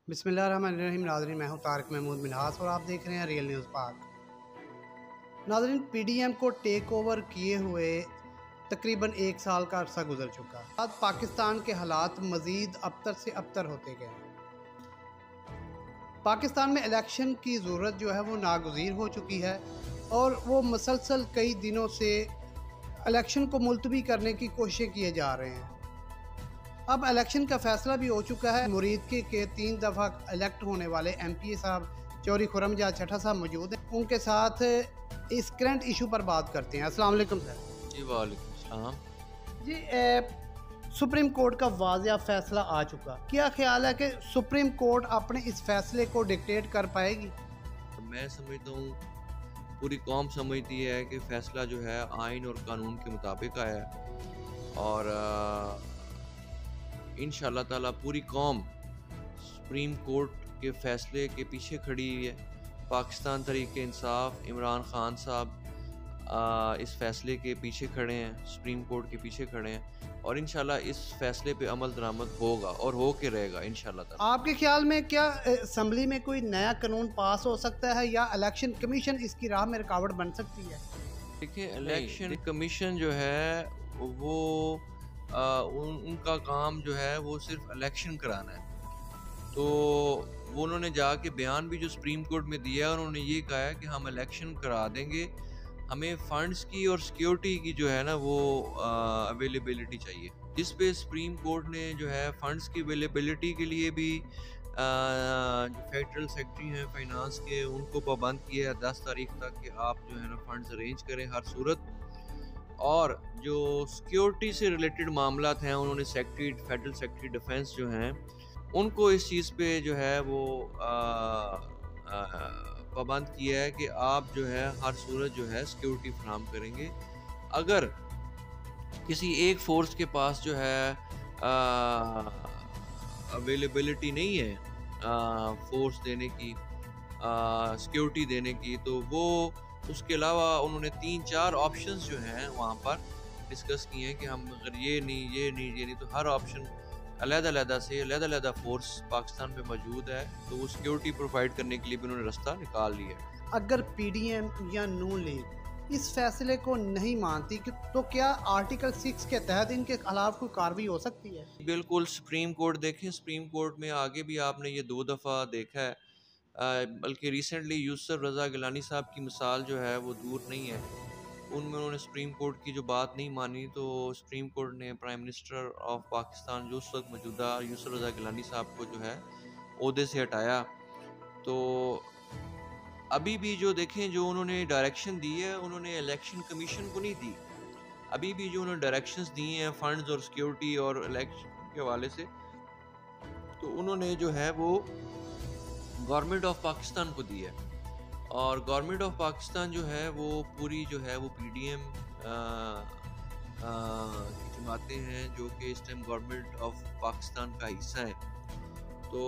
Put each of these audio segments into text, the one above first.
बिस्मिल्लाहिर्रहमानिर्रहीम। नाज़रीन, मैं हूं तारिक महमूद मिन्हास और आप देख रहे हैं रियल न्यूज़ पाक। नाज़रीन, पीडीएम को टेक ओवर किए हुए तकरीबन 1 साल का अरसा गुजर चुका। आज पाकिस्तान के हालात मज़ीद अबतर से अबतर होते गए। पाकिस्तान में इलेक्शन की ज़रूरत जो है वो नागुज़ीर हो चुकी है और वो मुसलसल कई दिनों से इलेक्शन को मुलतवी करने की कोशिशें किए जा रहे हैं। अब इलेक्शन का फैसला भी हो चुका है। मुरीद के 3 दफ़ा इलेक्ट होने वाले एमपीए साहब चौधरी खुर्रमजाद छठा साहब मौजूद हैं। उनके साथ इस करंट इशू पर बात करते हैं। अस्सलाम वालेकुम सर। जी वालेकुम सलाम। जी, सुप्रीम कोर्ट का वाज़िया फैसला आ चुका। क्या ख्याल है कि सुप्रीम कोर्ट अपने इस फैसले को डिक्टेट कर पाएगी? मैं समझता हूँ पूरी कौम समझती है कि फ़ैसला जो है आइन और कानून के मुताबिक आया है और इंशाअल्लाह ताला पूरी कौम सुप्रीम कोर्ट के फ़ैसले के पीछे खड़ी है। पाकिस्तान तहरीक इंसाफ इमरान खान साहब इस फैसले के पीछे खड़े हैं, सुप्रीम कोर्ट के पीछे खड़े हैं और इंशाल्लाह इस फैसले पे अमल दरामद होगा और हो के रहेगा इंशाल्लाह ताला। आपके ख्याल में क्या असम्बली में कोई नया कानून पास हो सकता है या इलेक्शन कमीशन इसकी राह में रुकावट बन सकती है? देखिए, इलेक्शन कमीशन जो है वो उनका काम जो है वो सिर्फ इलेक्शन कराना है। तो वो उन्होंने जाके बयान भी जो सुप्रीम कोर्ट में दिया है, उन्होंने ये कहा है कि हम इलेक्शन करा देंगे, हमें फंड्स की और सिक्योरिटी की जो है ना वो अवेलेबिलिटी चाहिए, जिस पे सुप्रीम कोर्ट ने जो है फंड्स की अवेलेबिलिटी के लिए भी जो फेडरल सेक्रेटरी हैं फाइनेंस के उनको पाबंद किया है 10 तारीख तक कि आप जो है ना फंड्स अरेंज करें हर सूरत। और जो सिक्योरिटी से रिलेटेड मामला हैं उन्होंने सेक्रेटरी फेडरल सेक्रेटरी डिफेंस जो हैं उनको इस चीज़ पे जो है वो पाबंद किया है कि आप जो है हर सूरत जो है सिक्योरिटी फराहम करेंगे। अगर किसी एक फोर्स के पास जो है अवेलेबिलिटी नहीं है फोर्स देने की सिक्योरिटी देने की, तो वो उसके अलावा उन्होंने 3-4 ऑप्शंस जो हैं वहाँ पर डिस्कस किए हैं कि हम अगर ये नहीं तो हर ऑप्शन अलग-अलग फोर्स पाकिस्तान पे मौजूद है, तो वो सिक्योरिटी प्रोवाइड करने के लिए भी उन्होंने रास्ता निकाल लिया है। अगर पीडीएम या नून लीग इस फैसले को नहीं मानती तो क्या आर्टिकल 6 के तहत इनके खिलाफ कोई कार्रवाई हो सकती है? बिल्कुल, सुप्रीम कोर्ट देखें, सुप्रीम कोर्ट में आगे भी आपने ये 2 दफ़ा देखा है, बल्कि रिसेंटली यूसुफ रज़ा गिलानी साहब की मिसाल जो है वो दूर नहीं है। उनमें उन्होंने सुप्रीम कोर्ट की जो बात नहीं मानी, तो सुप्रीम कोर्ट ने प्राइम मिनिस्टर ऑफ पाकिस्तान जो उस वक्त मौजूदा यूसुफ रज़ा गिलानी साहब को जो है ओहदे से हटाया। तो अभी भी जो देखें जो उन्होंने डायरेक्शन दी है उन्होंने इलेक्शन कमीशन को नहीं दी। अभी भी जो उन्होंने डायरेक्शंस दिए हैं फंड्स और सिक्योरिटी और इलेक्शन के हवाले से, तो उन्होंने जो है वो गवर्नमेंट ऑफ पाकिस्तान को दी है और गवर्नमेंट ऑफ पाकिस्तान जो है वो पूरी जो है वो पीडीएम की जमातें हैं जो कि इस टाइम गवर्नमेंट ऑफ पाकिस्तान का हिस्सा है। तो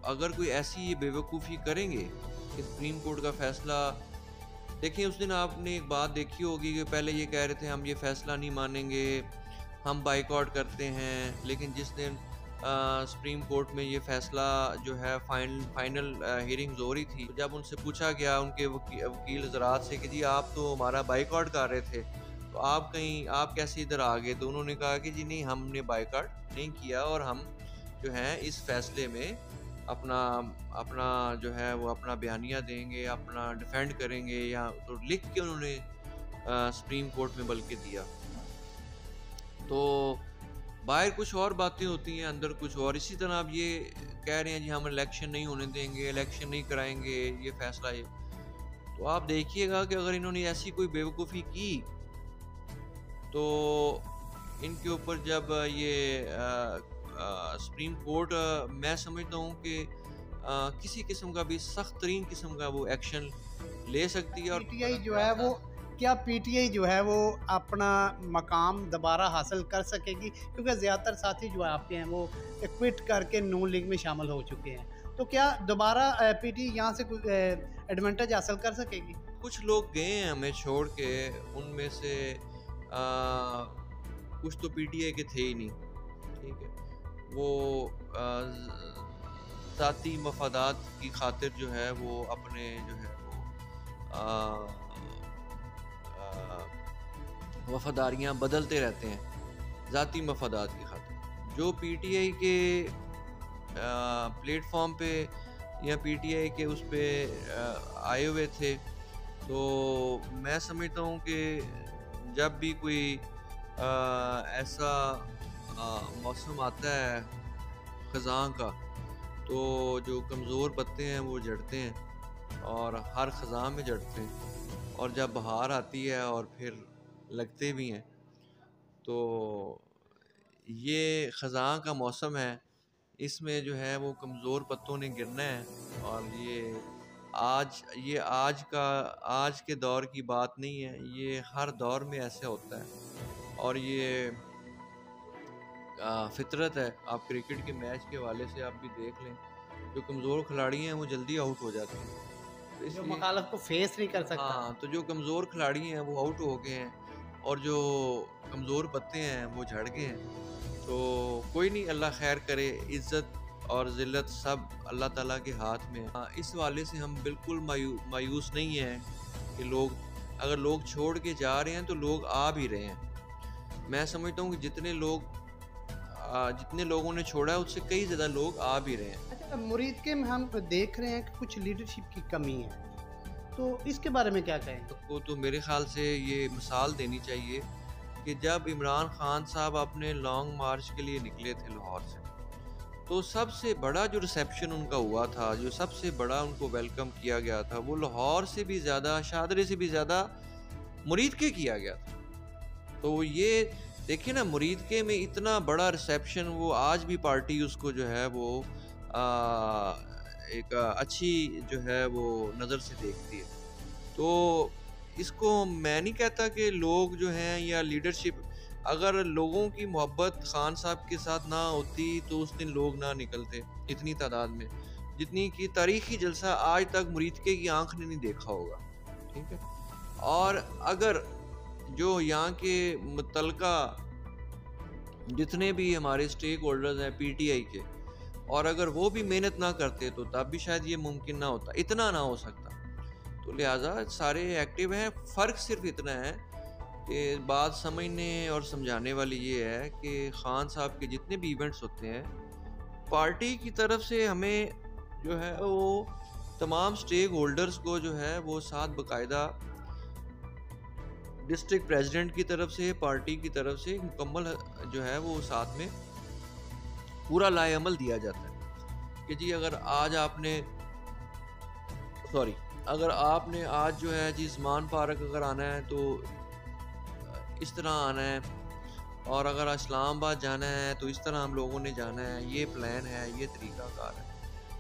अगर कोई ऐसी ये बेवकूफ़ी करेंगे कि सुप्रीम कोर्ट का फैसला, देखिए उस दिन आपने एक बात देखी होगी कि पहले ये कह रहे थे हम ये फैसला नहीं मानेंगे, हम बाइकआउट करते हैं, लेकिन जिस दिन सुप्रीम कोर्ट में ये फैसला जो है फाइनल हियरिंग्स हो रही थी, तो जब उनसे पूछा गया उनके वकील हज़रात से कि जी आप तो हमारा बाइकआउट कर रहे थे, तो आप कैसे इधर आ गए? तो उन्होंने कहा कि जी नहीं, हमने बाइकआउट नहीं किया और हम जो है इस फैसले में अपना जो है वो अपना बयानिया देंगे, अपना डिफेंड करेंगे, या तो लिख के उन्होंने सुप्रीम कोर्ट में बल्कि दिया। तो बाहर कुछ और बातें होती हैं, अंदर कुछ और। इसी तरह आप ये कह रहे हैं जी हम इलेक्शन नहीं होने देंगे, इलेक्शन नहीं कराएंगे, ये फैसला ये, तो आप देखिएगा कि अगर इन्होंने ऐसी कोई बेवकूफ़ी की तो इनके ऊपर जब ये सुप्रीम कोर्ट मैं समझता हूँ कि किसी किस्म का भी सख्त तरीन किस्म का वो एक्शन ले सकती है। और पीटीआई जो है वो पीटीआई जो है वो अपना मकाम दोबारा हासिल कर सकेगी? क्योंकि ज़्यादातर साथी जो आपके हैं वो क्विट करके नून लीग में शामिल हो चुके हैं, तो क्या दोबारा पीटीआई यहाँ से कोई एडवांटेज हासिल कर सकेगी? कुछ लोग गए हैं हमें छोड़ के, उनमें से कुछ तो पीटीआई के थे ही नहीं, ठीक है, वो ज़ाती मफादात की खातिर जो है वो अपने जो है वो अ, वफादारियाँ बदलते रहते हैं ज़ाती मफादात की खातिर। जो पीटीआई के प्लेटफॉर्म पे या पीटीआई के उस पे आए हुए थे, तो मैं समझता हूँ कि जब भी कोई ऐसा मौसम आता है ख़ज़ां का, तो जो कमज़ोर पत्ते हैं वो झड़ते हैं और हर ख़ज़ां में झड़ते हैं, और जब बहार आती है और फिर लगते भी हैं। तो ये ख़ज़ां का मौसम है, इसमें जो है वो कमज़ोर पत्तों ने गिरना है। और आज के दौर की बात नहीं है, ये हर दौर में ऐसा होता है और ये फितरत है। आप क्रिकेट के मैच के हवाले से आप भी देख लें, जो कमज़ोर खिलाड़ी हैं वो जल्दी आउट हो जाते हैं, तो जो इसलिए मुखालफ को फेस नहीं कर सकता। हाँ, तो जो कमज़ोर खिलाड़ी हैं वो आउट हो गए हैं और जो कमज़ोर पत्ते हैं वो झड़ गए हैं। तो कोई नहीं, अल्लाह खैर करे। इज़्ज़त और ज़िल्लत सब अल्लाह ताला के हाथ में है। इस वाले से हम बिल्कुल मायूस नहीं हैं कि अगर लोग छोड़ के जा रहे हैं तो लोग आ भी रहे हैं। मैं समझता हूँ कि जितने लोगों ने छोड़ा है उससे कई ज़्यादा लोग आ भी रहे हैं। अच्छा, मुरीद के में हम देख रहे हैं कि कुछ लीडरशिप की कमी है, तो इसके बारे में क्या कहें? को तो मेरे ख़्याल से ये मिसाल देनी चाहिए कि जब इमरान खान साहब अपने लॉन्ग मार्च के लिए निकले थे लाहौर से, तो सबसे बड़ा जो रिसेप्शन उनका हुआ था, जो सबसे बड़ा उनको वेलकम किया गया था, वो लाहौर से भी ज़्यादा, शादरे से भी ज़्यादा मुरीद के किया गया था। तो ये देखिए ना, मुरीद के में इतना बड़ा रिसेप्शन, वो आज भी पार्टी उसको जो है वो एक अच्छी जो है वो नज़र से देखती है। तो इसको मैं नहीं कहता कि लोग जो हैं या लीडरशिप, अगर लोगों की मोहब्बत खान साहब के साथ ना होती तो उस दिन लोग ना निकलते इतनी तादाद में, जितनी कि तारीखी जलसा आज तक मुरीदके की आंख ने नहीं देखा होगा। ठीक है, और अगर जो यहाँ के मुतलका जितने भी हमारे स्टेक होल्डर्स हैं पीटीआई के, और अगर वो भी मेहनत ना करते तो तब भी शायद ये मुमकिन ना होता, इतना ना हो सकता। तो लिहाजा सारे एक्टिव हैं। फ़र्क सिर्फ इतना है कि बात समझने और समझाने वाली ये है कि खान साहब के जितने भी इवेंट्स होते हैं, पार्टी की तरफ से हमें जो है वो तमाम स्टेक होल्डर्स को जो है वो साथ बाकायदा डिस्ट्रिक्ट प्रेसिडेंट की तरफ से, पार्टी की तरफ से मुकम्मल जो है वो साथ में पूरा लाएअमल दिया जाता है कि जी अगर आपने आज जो है जी ज़मान पार्क अगर आना है तो इस तरह आना है, और अगर इस्लामाबाद जाना है तो इस तरह हम लोगों ने जाना है, ये प्लान है, ये तरीक़ाकार है।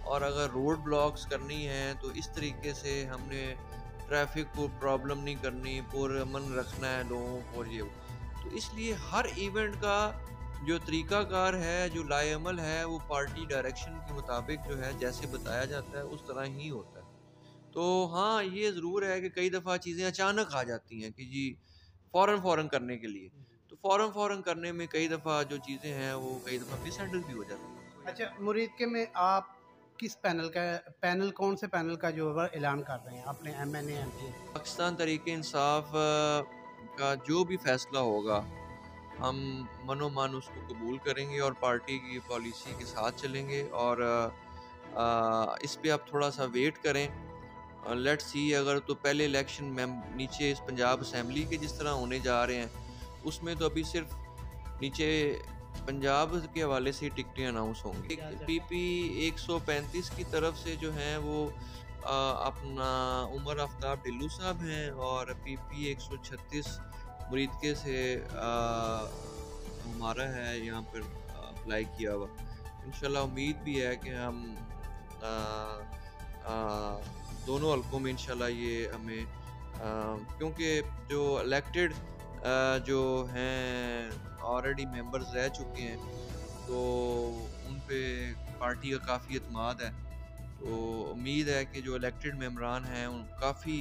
और अगर रोड ब्लॉक्स करनी है तो इस तरीके से हमने ट्रैफिक को प्रॉब्लम नहीं करनी, पुरअमन रखना है लोगों को। ये तो इसलिए हर इवेंट का जो तरीक़ाकार है, जो लाएअमल है, वो पार्टी डायरेक्शन के मुताबिक जो है जैसे बताया जाता है उस तरह ही होता है। तो हाँ, ये ज़रूर है कि कई दफ़ा चीज़ें अचानक आ जाती हैं कि जी फ़ौरन करने के लिए, तो फ़ौरन करने में कई दफ़ा जो चीज़ें हैं वो कई दफ़ा मिसहैंडल भी हो जाती हैं। अच्छा, मुरीद के में आप किस कौन से पैनल का जो है ऐलान कर रहे हैं अपने एमएनए एमपी? पाकिस्तान तहरीक इंसाफ का जो भी फैसला होगा हम मनो मन उसको कबूल करेंगे और पार्टी की पॉलिसी के साथ चलेंगे। और इस पे आप थोड़ा सा वेट करें, लेट्स सी। अगर तो पहले इलेक्शन में नीचे इस पंजाब असम्बली के जिस तरह होने जा रहे हैं, उसमें तो अभी सिर्फ नीचे पंजाब के हवाले से टिकटें अनाउंस होंगी। पीपी 135 की तरफ से जो हैं वो अपना उमर आफ्ताब ढिल्लू साहब हैं, और पीपी 136 मुरीदके से हमारा है यहाँ पर अप्लाई किया हुआ। इंशाल्लाह उम्मीद भी है कि हम दोनों हल्कों में इंशाल्लाह ये हमें क्योंकि जो इलेक्टेड जो हैं ऑलरेडी मेंबर्स रह चुके हैं, तो उन पे पार्टी का काफ़ी एतमाद है। तो उम्मीद है कि जो इलेक्टेड मेंबरान हैं उन काफ़ी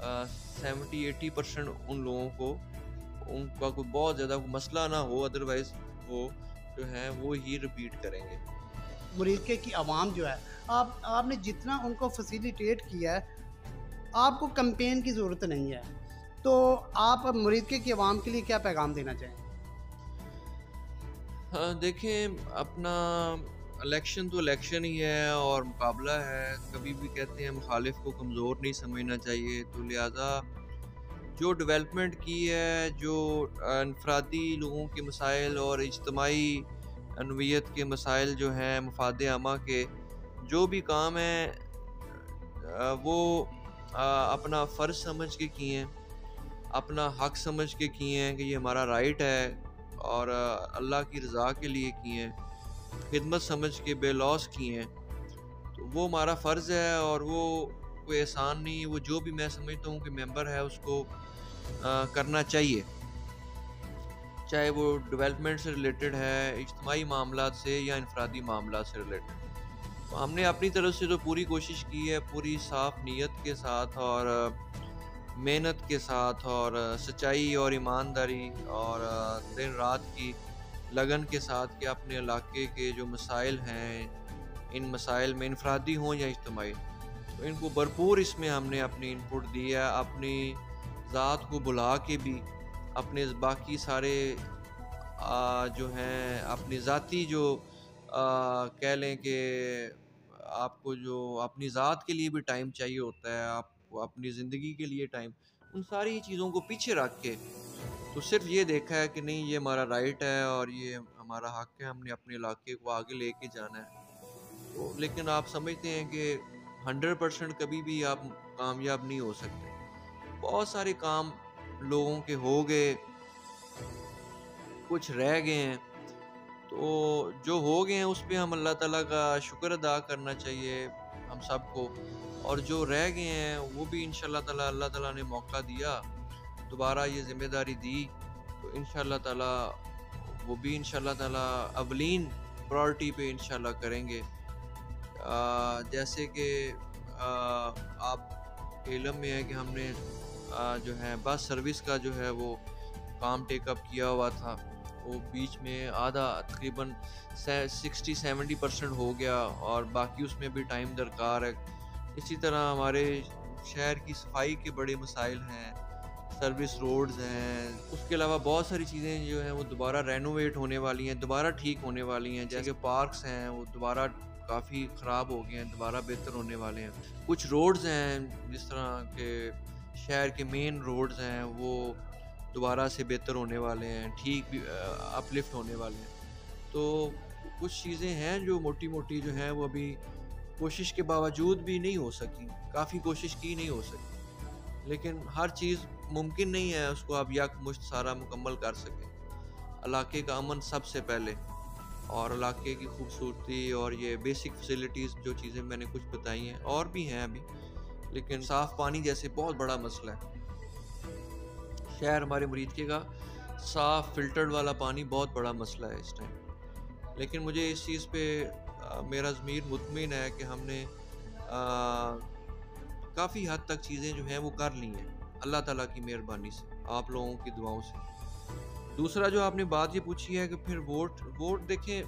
70-80% उन लोगों को उनका कोई बहुत ज़्यादा मसला ना हो, अदरवाइज़ वो जो है वो ही रिपीट करेंगे। मुरीदके की आवाम जो है, आपने जितना उनको फैसिलिटेट किया है, आपको कैंपेन की ज़रूरत नहीं है। तो आप अब मुरीदके की आवाम के लिए क्या पैगाम देना चाहेंगे? हाँ, देखें, अपना इलेक्शन तो इलेक्शन ही है और मुकाबला है। कभी भी कहते हैं मुखालिफ को कमज़ोर नहीं समझना चाहिए, तो लिहाजा जो डेवलपमेंट की है, जो अनफरादी लोगों के मसाइल और इज्तमाही अनवियत के मसाइल जो हैं, मफाद आमा के जो भी काम हैं, वो अपना फ़र्ज़ समझ के किए हैं, अपना हक समझ के किए हैं कि ये हमारा राइट है, और अल्लाह की रज़ा के लिए किए हैं, खिदमत समझ के बेलौस किए हैं। तो वो हमारा फ़र्ज़ है और वो कोई एहसान नहीं है। वो जो भी मैं समझता हूँ कि मेंबर है उसको करना चाहिए, चाहे वो डेवलपमेंट से रिलेटेड है, इज्तिमाई मामलात से या इनफरादी मामलात से रिलेटेड। तो हमने अपनी तरफ से तो पूरी कोशिश की है, पूरी साफ़ नीयत के साथ और मेहनत के साथ और सच्चाई और ईमानदारी और दिन रात की लगन के साथ कि अपने इलाके के जो मसाइल हैं, इन मसाइल में इनफरादी हों या इज्तिमाई, तो इनको भरपूर इसमें हमने अपनी इनपुट दी है, अपनी ज़ात को बुला के भी, अपने बाकी सारे जो हैं अपनी ज़ाती जो कह लें कि आपको जो अपनी ज़ात के लिए भी टाइम चाहिए होता है, आपको अपनी ज़िंदगी के लिए टाइम, उन सारी चीज़ों को पीछे रख के तो सिर्फ ये देखा है कि नहीं, ये हमारा राइट है और ये हमारा हक है, हमने अपने इलाके को आगे लेके जाना है। तो लेकिन आप समझते हैं कि 100% कभी भी आप कामयाब नहीं हो सकते। बहुत सारे काम लोगों के हो गए, कुछ रह गए हैं, तो जो हो गए हैं उस पे हम अल्लाह ताला का शुक्र अदा करना चाहिए हम सबको, और जो रह गए हैं वो भी इंशाल्लाह ताला अल्लाह ताला ने मौका दिया, दोबारा ये ज़िम्मेदारी दी, तो इंशाल्लाह ताला वो भी इंशाल्लाह ताला अवलीन प्रायोरिटी पे इंशाल्लाह करेंगे। जैसे कि आप इल्म में है कि हमने जो है बस सर्विस का जो है वो काम टेकअप किया हुआ था, वो बीच में आधा तकरीबन 60-70% हो गया और बाकी उसमें भी टाइम दरकार है। इसी तरह हमारे शहर की सफाई के बड़े मसाइल हैं, सर्विस रोड्स हैं, उसके अलावा बहुत सारी चीज़ें जो हैं वो दोबारा रेनोवेट होने वाली हैं, दोबारा ठीक होने वाली हैं। जैसे पार्क्स हैं वो दोबारा काफ़ी ख़राब हो गए हैं, दोबारा बेहतर होने वाले हैं। कुछ रोड्स हैं जिस तरह के शहर के मेन रोड्स हैं वो दोबारा से बेहतर होने वाले हैं, ठीक भी अपलिफ्ट होने वाले हैं। तो कुछ चीज़ें हैं जो मोटी-मोटी जो हैं वो अभी कोशिश के बावजूद भी नहीं हो सकी, काफ़ी कोशिश की नहीं हो सकी। लेकिन हर चीज़ मुमकिन नहीं है उसको आप यकमुश्त सारा मुकम्मल कर सकें। इलाके का अमन सबसे पहले, और इलाके की खूबसूरती और ये बेसिक फैसिलिटीज़ जो चीज़ें मैंने कुछ बताई हैं, और भी हैं अभी, लेकिन साफ़ पानी जैसे बहुत बड़ा मसला है। शहर हमारे मुरीदके का साफ़ फ़िल्टर्ड वाला पानी बहुत बड़ा मसला है इस टाइम। लेकिन मुझे इस चीज़ पे मेरा ज़मीर मुतमिन है कि हमने काफ़ी हद तक चीज़ें जो हैं वो कर ली हैं, अल्लाह ताला की मेहरबानी से, आप लोगों की दुआओं से। दूसरा जो आपने बात ये पूछी है कि फिर वोट देखें,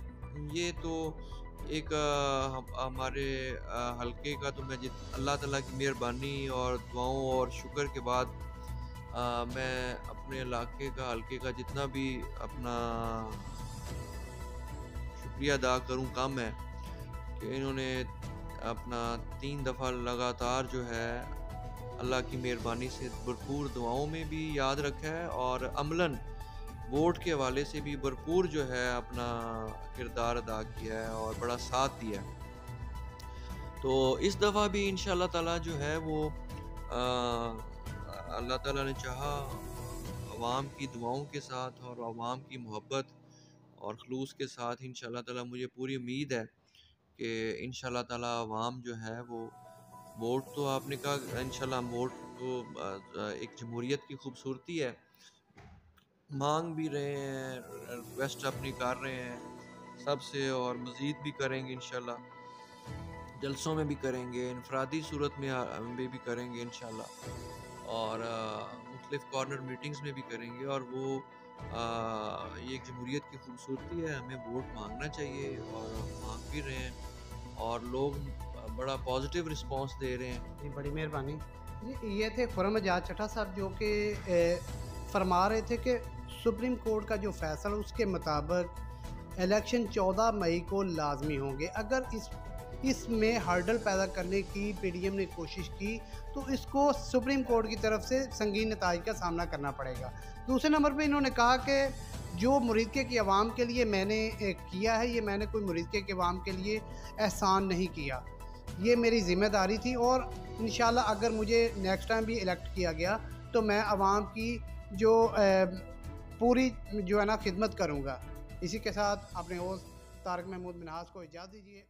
ये तो एक हमारे हल्के का तो मैं अल्लाह ताला की मेहरबानी और दुआओं और शुक्र के बाद मैं अपने इलाके का, हल्के का जितना भी अपना शुक्रिया अदा करूं कम है कि इन्होंने अपना 3 दफ़ा लगातार जो है अल्लाह की मेहरबानी से भरपूर दुआओं में भी याद रखा है और अमलन वोट के हवाले से भी भरपूर जो है अपना किरदार अदा किया है और बड़ा साथ दिया है। तो इस दफ़ा भी इंशाल्लाह ताला जो है वो अल्लाह ताला ने चाहा, अवाम की दुआओं के साथ और अवाम की मोहब्बत और खलूस के साथ इंशाल्लाह ताला मुझे पूरी उम्मीद है कि इंशाल्लाह ताला अवाम जो है वो वोट, तो आपने कहा इंशाल्लाह हम वोट तो एक जमहूरियत की खूबसूरती है, मांग भी रहे हैं, रिक्वेस्ट अपनी कर रहे हैं सबसे, और मज़ीद भी करेंगे इंशाल्लाह, जलसों में भी करेंगे, इनफरादी सूरत में भी करेंगे इंशाल्लाह, और मुख्तलिफ़ कॉर्नर मीटिंग्स में भी करेंगे, और वो ये एक जमहूरियत की खूबसूरती है, हमें वोट मांगना चाहिए और हम मांग भी रहे हैं और लोग बड़ा पॉजिटिव रिस्पांस दे रहे हैं। जी, बड़ी मेहरबानी। जी, ये थे खुर्रम एजाज चट्टा साहब जो कि फरमा रहे थे कि सुप्रीम कोर्ट का जो फ़ैसला उसके मुताबिक इलेक्शन 14 मई को लाजमी होंगे। अगर इसमें हर्डल पैदा करने की पीडीएम ने कोशिश की तो इसको सुप्रीम कोर्ट की तरफ से संगीन नताइज का सामना करना पड़ेगा। दूसरे नंबर पे इन्होंने कहा कि जो मुरीदके की आवाम के लिए मैंने किया है, ये मैंने कोई मुरीदके की आवाम के लिए एहसान नहीं किया, ये मेरी ज़िम्मेदारी थी और इंशाल्लाह अगर मुझे नेक्स्ट टाइम भी इलेक्ट किया गया तो मैं आवाम की जो पूरी जो है ना खिदमत करूँगा। इसी के साथ अपने होस्ट तारिक महमूद मिनहास को इजाज़त दीजिए।